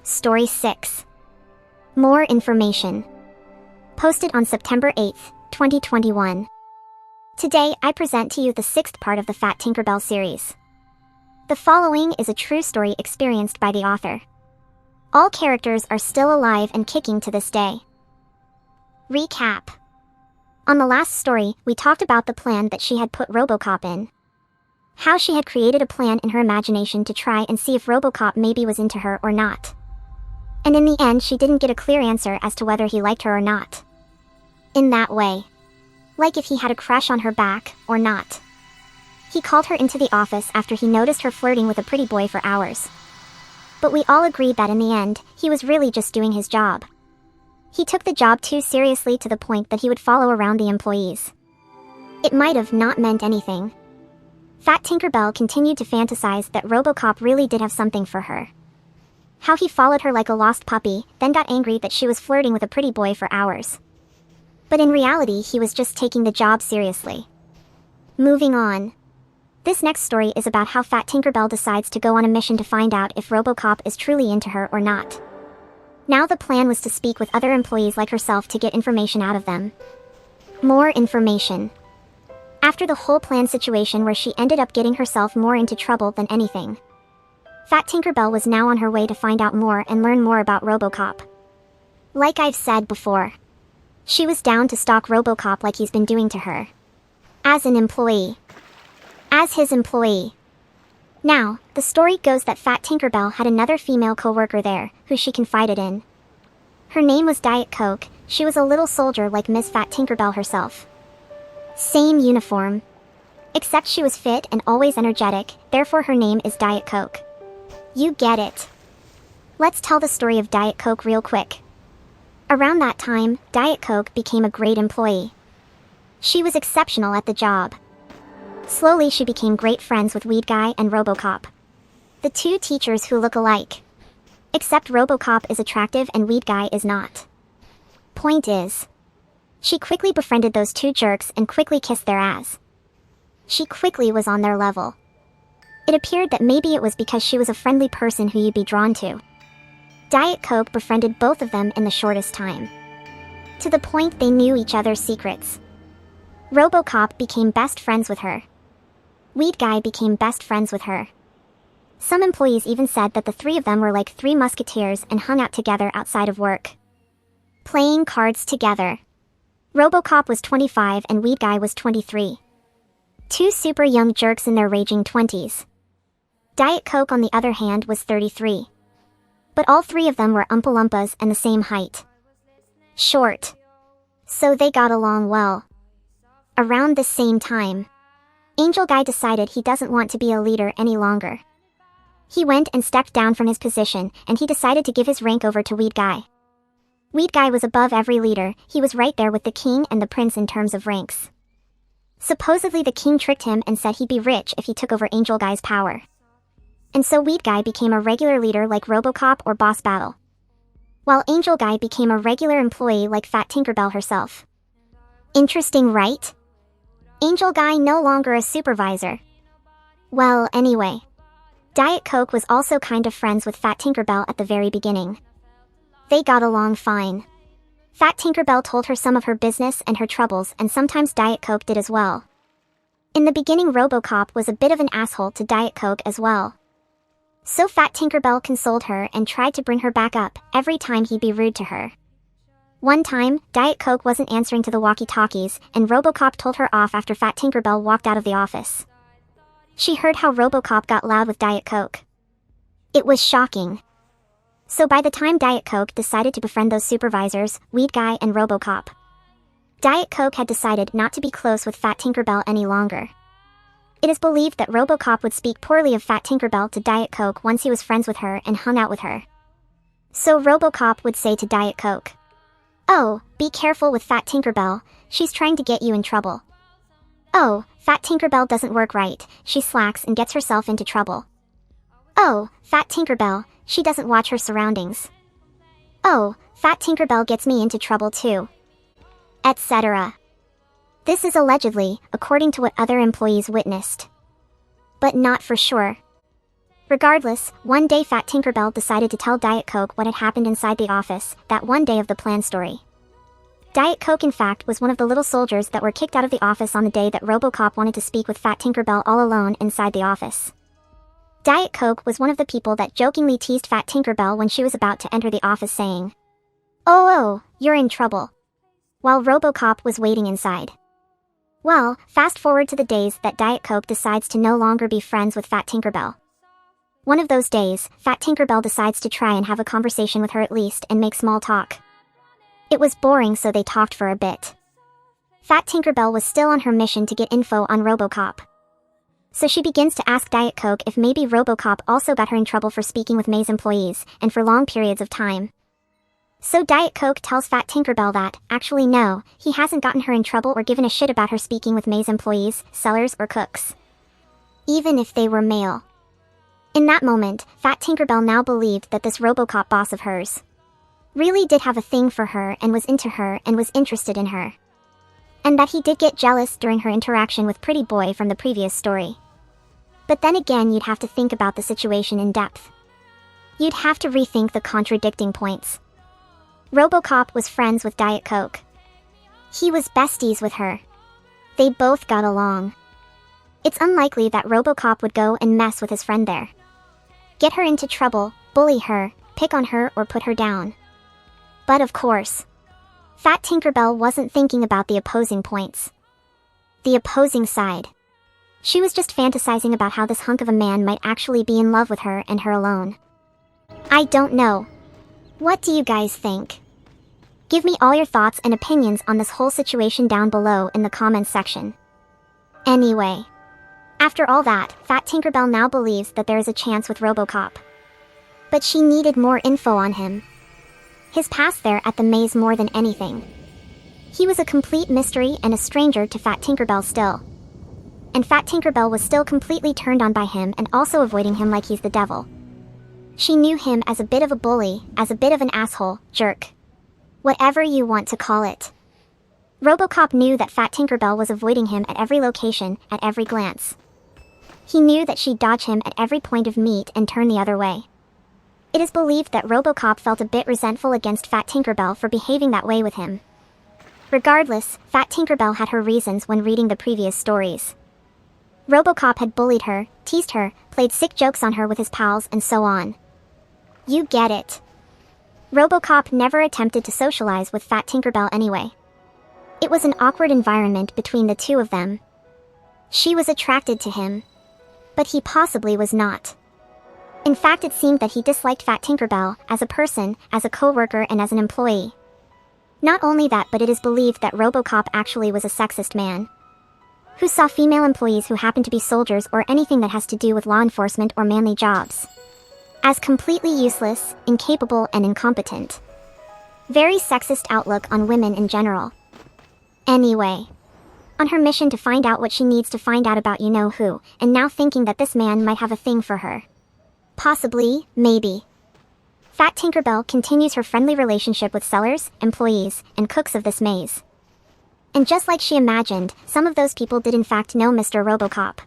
Story 6. More information. Posted on September 8th, 2021. Today, I present to you the 6th part of the Fat Tinkerbell series. The following is a true story experienced by the author. All characters are still alive and kicking to this day. Recap. On the last story, we talked about the plan that she had put RoboCop in. How she had created a plan in her imagination to try and see if RoboCop maybe was into her or not. And in the end, she didn't get a clear answer as to whether he liked her or not. In that way. Like if he had a crush on her back, or not. He called her into the office after he noticed her flirting with a pretty boy for hours. But we all agreed that in the end, he was really just doing his job. He took the job too seriously to the point that he would follow around the employees. It might have not meant anything. Fat Tinkerbell continued to fantasize that RoboCop really did have something for her. How he followed her like a lost puppy, then got angry that she was flirting with a pretty boy for hours. But in reality, he was just taking the job seriously. Moving on. This next story is about how Fat Tinkerbell decides to go on a mission to find out if RoboCop is truly into her or not. Now the plan was to speak with other employees like herself to get information out of them. More information. After the whole plan situation where she ended up getting herself more into trouble than anything. Fat Tinkerbell was now on her way to find out more and learn more about RoboCop. Like I've said before, she was down to stalk RoboCop like he's been doing to her. As an employee. As his employee. Now, the story goes that Fat Tinkerbell had another female co-worker there, who she confided in. Her name was Diet Coke. She was a little soldier like Miss Fat Tinkerbell herself. Same uniform. Except she was fit and always energetic, therefore her name is Diet Coke. You get it. Let's tell the story of Diet Coke real quick. Around that time, Diet Coke became a great employee. She was exceptional at the job. Slowly she became great friends with Weed Guy and RoboCop. The two teachers who look alike. Except RoboCop is attractive and Weed Guy is not. Point is, she quickly befriended those two jerks and quickly kissed their ass. She quickly was on their level. It appeared that maybe it was because she was a friendly person who you'd be drawn to. Diet Coke befriended both of them in the shortest time. To the point they knew each other's secrets. RoboCop became best friends with her. Weed Guy became best friends with her. Some employees even said that the three of them were like three musketeers and hung out together outside of work. Playing cards together. RoboCop was 25 and Weed Guy was 23. Two super young jerks in their raging 20s. Diet Coke, on the other hand, was 33. But all three of them were Oompa Loompas and the same height. Short. So they got along well. Around the same time, Angel Guy decided he doesn't want to be a leader any longer. He went and stepped down from his position, and he decided to give his rank over to Weed Guy. Weed Guy was above every leader, he was right there with the king and the prince in terms of ranks. Supposedly the king tricked him and said he'd be rich if he took over Angel Guy's power. And so Weed Guy became a regular leader like RoboCop or Boss Battle. While Angel Guy became a regular employee like Fat Tinkerbell herself. Interesting, right? Angel Guy no longer a supervisor. Well, anyway. Diet Coke was also kind of friends with Fat Tinkerbell at the very beginning. They got along fine. Fat Tinkerbell told her some of her business and her troubles, and sometimes Diet Coke did as well. In the beginning, RoboCop was a bit of an asshole to Diet Coke as well. So Fat Tinkerbell consoled her and tried to bring her back up every time he'd be rude to her. One time, Diet Coke wasn't answering to the walkie-talkies, and RoboCop told her off after Fat Tinkerbell walked out of the office. She heard how RoboCop got loud with Diet Coke. It was shocking. So by the time Diet Coke decided to befriend those supervisors, Weed Guy and RoboCop, Diet Coke had decided not to be close with Fat Tinkerbell any longer. It is believed that RoboCop would speak poorly of Fat Tinkerbell to Diet Coke once he was friends with her and hung out with her. So RoboCop would say to Diet Coke, "Oh, be careful with Fat Tinkerbell, she's trying to get you in trouble. Oh, Fat Tinkerbell doesn't work right, she slacks and gets herself into trouble. Oh, Fat Tinkerbell, she doesn't watch her surroundings. Oh, Fat Tinkerbell gets me into trouble too." Etc. This is allegedly, according to what other employees witnessed. But not for sure. Regardless, one day Fat Tinkerbell decided to tell Diet Coke what had happened inside the office that one day of the planned story. Diet Coke, in fact, was one of the little soldiers that were kicked out of the office on the day that RoboCop wanted to speak with Fat Tinkerbell all alone inside the office. Diet Coke was one of the people that jokingly teased Fat Tinkerbell when she was about to enter the office, saying, "Oh, you're in trouble," while RoboCop was waiting inside. Well, fast forward to the days that Diet Coke decides to no longer be friends with Fat Tinkerbell. One of those days, Fat Tinkerbell decides to try and have a conversation with her at least and make small talk. It was boring, so they talked for a bit. Fat Tinkerbell was still on her mission to get info on RoboCop. So she begins to ask Diet Coke if maybe RoboCop also got her in trouble for speaking with May's employees, and for long periods of time. So Diet Coke tells Fat Tinkerbell that, actually no, he hasn't gotten her in trouble or given a shit about her speaking with May's employees, sellers, or cooks. Even if they were male. In that moment, Fat Tinkerbell now believed that this RoboCop boss of hers really did have a thing for her and was into her and was interested in her. And that he did get jealous during her interaction with Pretty Boy from the previous story. But then again, you'd have to think about the situation in depth. You'd have to rethink the contradicting points. RoboCop was friends with Diet Coke. He was besties with her. They both got along. It's unlikely that RoboCop would go and mess with his friend there. Get her into trouble, bully her, pick on her, or put her down. But of course, Fat Tinkerbell wasn't thinking about the opposing points. The opposing side. She was just fantasizing about how this hunk of a man might actually be in love with her and her alone. I don't know. What do you guys think? Give me all your thoughts and opinions on this whole situation down below in the comments section. Anyway, after all that, Fat Tinkerbell now believes that there is a chance with RoboCop. But she needed more info on him. His past there at the maze more than anything. He was a complete mystery and a stranger to Fat Tinkerbell still. And Fat Tinkerbell was still completely turned on by him and also avoiding him like he's the devil. She knew him as a bit of a bully, as a bit of an asshole, jerk. Whatever you want to call it. RoboCop knew that Fat Tinkerbell was avoiding him at every location, at every glance. He knew that she'd dodge him at every point of meet and turn the other way. It is believed that RoboCop felt a bit resentful against Fat Tinkerbell for behaving that way with him. Regardless, Fat Tinkerbell had her reasons when reading the previous stories. RoboCop had bullied her, teased her, played sick jokes on her with his pals, and so on. You get it. RoboCop never attempted to socialize with Fat Tinkerbell anyway. It was an awkward environment between the two of them. She was attracted to him. But he possibly was not. In fact, it seemed that he disliked Fat Tinkerbell as a person, as a co-worker, and as an employee. Not only that, but it is believed that RoboCop actually was a sexist man who saw female employees who happened to be soldiers or anything that has to do with law enforcement or manly jobs as completely useless, incapable, and incompetent. Very sexist outlook on women in general. Anyway, on her mission to find out what she needs to find out about you-know-who, and now thinking that this man might have a thing for her. Possibly, maybe. Fat Tinkerbell continues her friendly relationship with sellers, employees, and cooks of this maze. And just like she imagined, some of those people did in fact know Mr. RoboCop.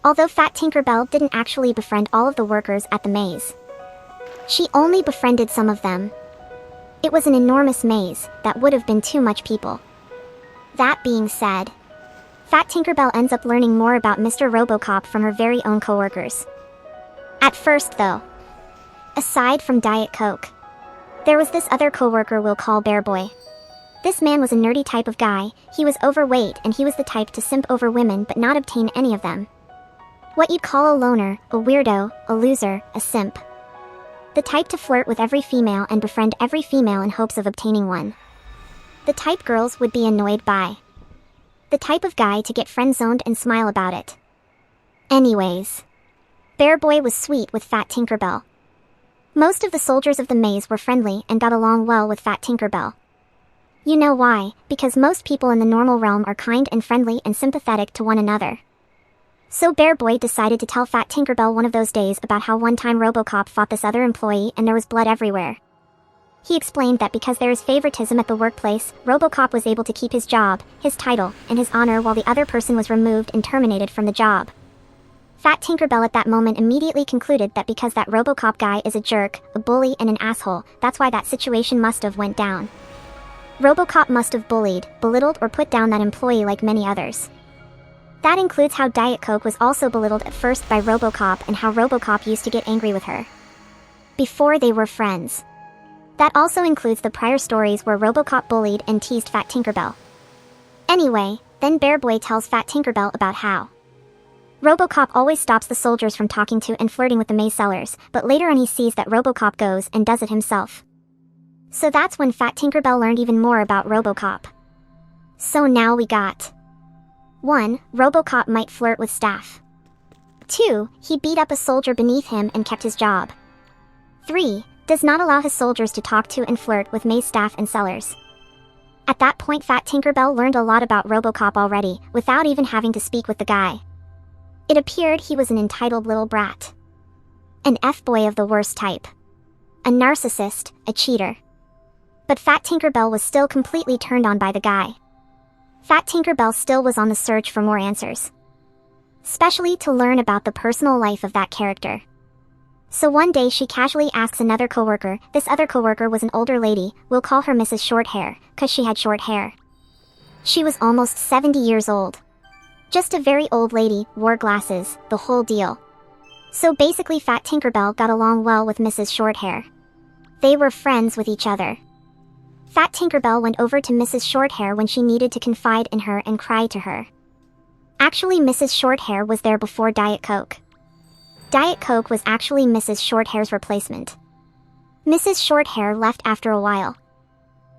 Although Fat Tinkerbell didn't actually befriend all of the workers at the maze. She only befriended some of them. It was an enormous maze that would have been too much people. That being said, Fat Tinkerbell ends up learning more about Mr. RoboCop from her very own coworkers. At first though, aside from Diet Coke, there was this other coworker we'll call Bear Boy. This man was a nerdy type of guy. He was overweight and he was the type to simp over women but not obtain any of them. What you'd call a loner, a weirdo, a loser, a simp. The type to flirt with every female and befriend every female in hopes of obtaining one. The type girls would be annoyed by. The type of guy to get friend-zoned and smile about it. Anyways, Bear Boy was sweet with Fat Tinkerbell. Most of the soldiers of the maze were friendly and got along well with Fat Tinkerbell. You know why? Because most people in the normal realm are kind and friendly and sympathetic to one another. So Bear Boy decided to tell Fat Tinkerbell one of those days about how one time RoboCop fought this other employee and there was blood everywhere. He explained that because there is favoritism at the workplace, RoboCop was able to keep his job, his title, and his honor while the other person was removed and terminated from the job. Fat Tinkerbell at that moment immediately concluded that because that RoboCop guy is a jerk, a bully, and an asshole, that's why that situation must have went down. RoboCop must have bullied, belittled, or put down that employee like many others. That includes how Diet Coke was also belittled at first by RoboCop and how RoboCop used to get angry with her before they were friends. That also includes the prior stories where RoboCop bullied and teased Fat Tinkerbell. Anyway, then Bear Boy tells Fat Tinkerbell about how RoboCop always stops the soldiers from talking to and flirting with the maze sellers, but later on he sees that RoboCop goes and does it himself. So that's when Fat Tinkerbell learned even more about RoboCop. So now we got 1. RoboCop might flirt with staff. 2. He beat up a soldier beneath him and kept his job. 3. Does not allow his soldiers to talk to and flirt with maze staff and sellers. At that point Fat Tinkerbell learned a lot about RoboCop already, without even having to speak with the guy. It appeared he was an entitled little brat. An F-boy of the worst type. A narcissist, a cheater. But Fat Tinkerbell was still completely turned on by the guy. Fat Tinkerbell still was on the search for more answers. Especially to learn about the personal life of that character. So one day she casually asks another coworker. This other coworker was an older lady, we'll call her Mrs. Shorthair, cause she had short hair. She was almost 70 years old. Just a very old lady, wore glasses, the whole deal. So basically Fat Tinkerbell got along well with Mrs. Shorthair. They were friends with each other. Fat Tinkerbell went over to Mrs. Shorthair when she needed to confide in her and cry to her. Actually Mrs. Shorthair was there before Diet Coke. Diet Coke was actually Mrs. Shorthair's replacement. Mrs. Shorthair left after a while.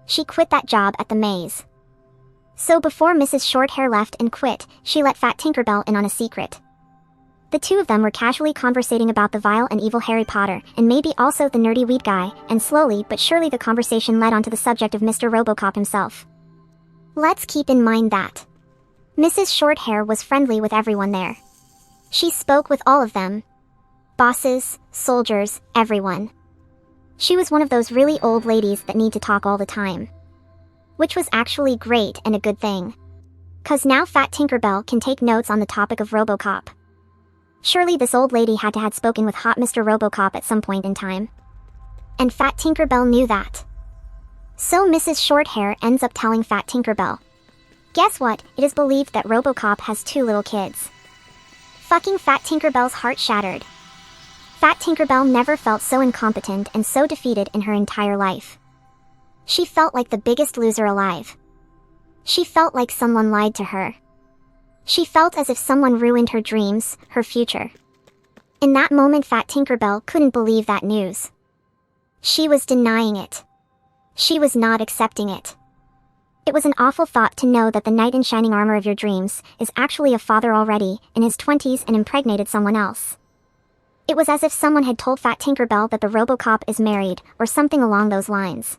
She quit that job at the maze. So before Mrs. Shorthair left and quit, she let Fat Tinkerbell in on a secret. The two of them were casually conversating about the vile and evil Harry Potter, and maybe also the nerdy weed guy, and slowly but surely the conversation led onto the subject of Mr. RoboCop himself. Let's keep in mind that Mrs. Shorthair was friendly with everyone there. She spoke with all of them. Bosses, soldiers, everyone. She was one of those really old ladies that need to talk all the time. Which was actually great and a good thing. 'Cause now Fat Tinkerbell can take notes on the topic of RoboCop. Surely this old lady had to have spoken with hot Mr. RoboCop at some point in time. And Fat Tinkerbell knew that. So Mrs. Shorthair ends up telling Fat Tinkerbell. Guess what? It is believed that RoboCop has 2 little kids. Fucking Fat Tinkerbell's heart shattered. Fat Tinkerbell never felt so incompetent and so defeated in her entire life. She felt like the biggest loser alive. She felt like someone lied to her. She felt as if someone ruined her dreams, her future. In that moment Fat Tinkerbell couldn't believe that news. She was denying it. She was not accepting it. It was an awful thought to know that the knight in shining armor of your dreams is actually a father already, in his 20s, and impregnated someone else. It was as if someone had told Fat Tinkerbell that the RoboCop is married, or something along those lines.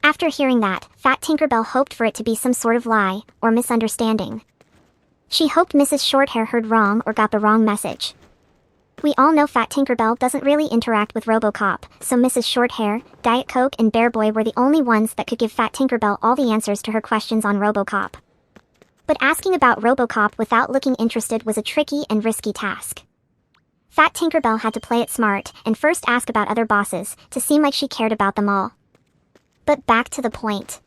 After hearing that, Fat Tinkerbell hoped for it to be some sort of lie, or misunderstanding. She hoped Mrs. Shorthair heard wrong or got the wrong message. We all know Fat Tinkerbell doesn't really interact with RoboCop, so Mrs. Shorthair, Diet Coke, and Bear Boy were the only ones that could give Fat Tinkerbell all the answers to her questions on RoboCop. But asking about RoboCop without looking interested was a tricky and risky task. Fat Tinkerbell had to play it smart, and first ask about other bosses, to seem like she cared about them all. But back to the point.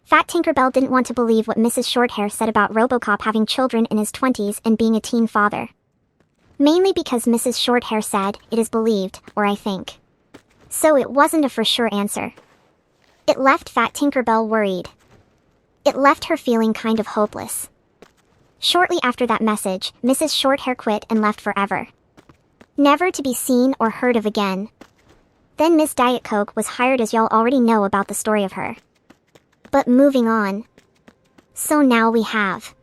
Fat Tinkerbell didn't want to believe what Mrs. Shorthair said about RoboCop having children in his 20s and being a teen father. Mainly because Mrs. Shorthair said, it is believed, or I think. So it wasn't a for sure answer. It left Fat Tinkerbell worried. It left her feeling kind of hopeless. Shortly after that message, Mrs. Shorthair quit and left forever. Never to be seen or heard of again. Then Miss Diet Coke was hired, as y'all already know about the story of her. But moving on. So now we have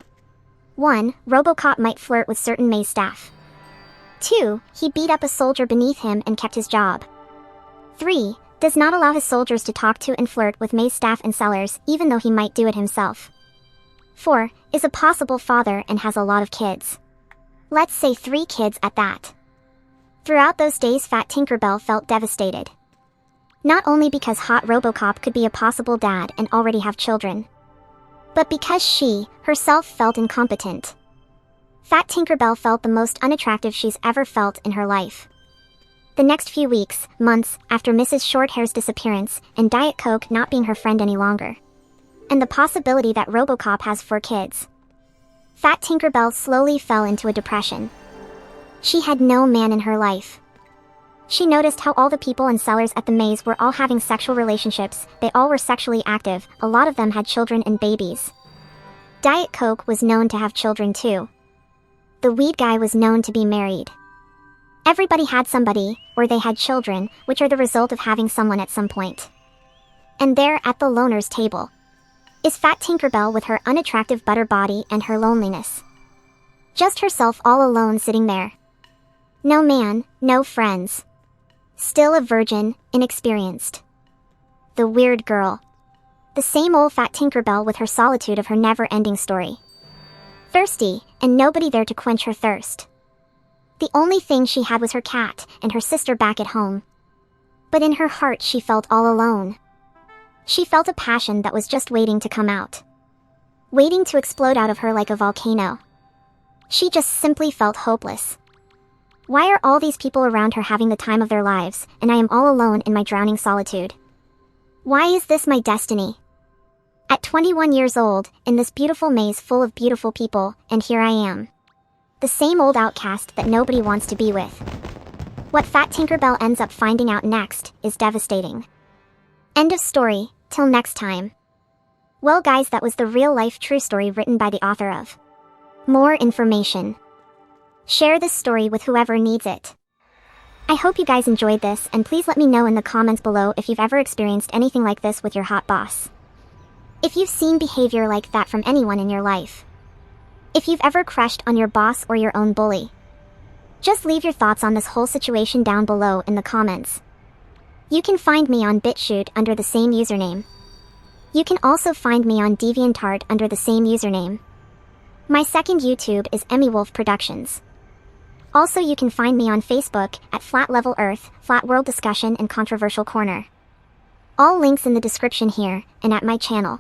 1. RoboCop might flirt with certain maze staff. 2. He beat up a soldier beneath him and kept his job. 3. Does not allow his soldiers to talk to and flirt with maze staff and sellers, even though he might do it himself. 4. Is a possible father and has a lot of kids. Let's say 3 kids at that. Throughout those days Fat Tinkerbell felt devastated. Not only because hot RoboCop could be a possible dad and already have children, but because she, herself, felt incompetent. Fat Tinkerbell felt the most unattractive she's ever felt in her life. The next few weeks, months, after Mrs. Shorthair's disappearance, and Diet Coke not being her friend any longer, and the possibility that RoboCop has 4 kids, Fat Tinkerbell slowly fell into a depression. She had no man in her life. She noticed how all the people and sellers at the maze were all having sexual relationships, they all were sexually active, a lot of them had children and babies. Diet Coke was known to have children too. The weed guy was known to be married. Everybody had somebody, or they had children, which are the result of having someone at some point. And there, at the loner's table, is Fat Tinkerbell with her unattractive butter body and her loneliness. Just herself all alone sitting there. No man, no friends. Still a virgin, inexperienced. The weird girl. The same old Fat Tinkerbell with her solitude of her never-ending story. Thirsty, and nobody there to quench her thirst. The only thing she had was her cat, and her sister back at home. But in her heart she felt all alone. She felt a passion that was just waiting to come out. Waiting to explode out of her like a volcano. She just simply felt hopeless. Why are all these people around her having the time of their lives, and I am all alone in my drowning solitude? Why is this my destiny? At 21 years old, in this beautiful maze full of beautiful people, and here I am. The same old outcast that nobody wants to be with. What Fat Tinkerbell ends up finding out next is devastating. End of story, till next time. Well guys, that was the real-life true story written by the author of. More information. Share this story with whoever needs it. I hope you guys enjoyed this, and please let me know in the comments below if you've ever experienced anything like this with your hot boss. If you've seen behavior like that from anyone in your life. If you've ever crushed on your boss or your own bully. Just leave your thoughts on this whole situation down below in the comments. You can find me on BitChute under the same username. You can also find me on DeviantArt under the same username. My second YouTube is EmyyWolf Productions. Also, you can find me on Facebook at Flat Level Earth, Flat World Discussion and Controversial Corner. All links in the description here, and at my channel.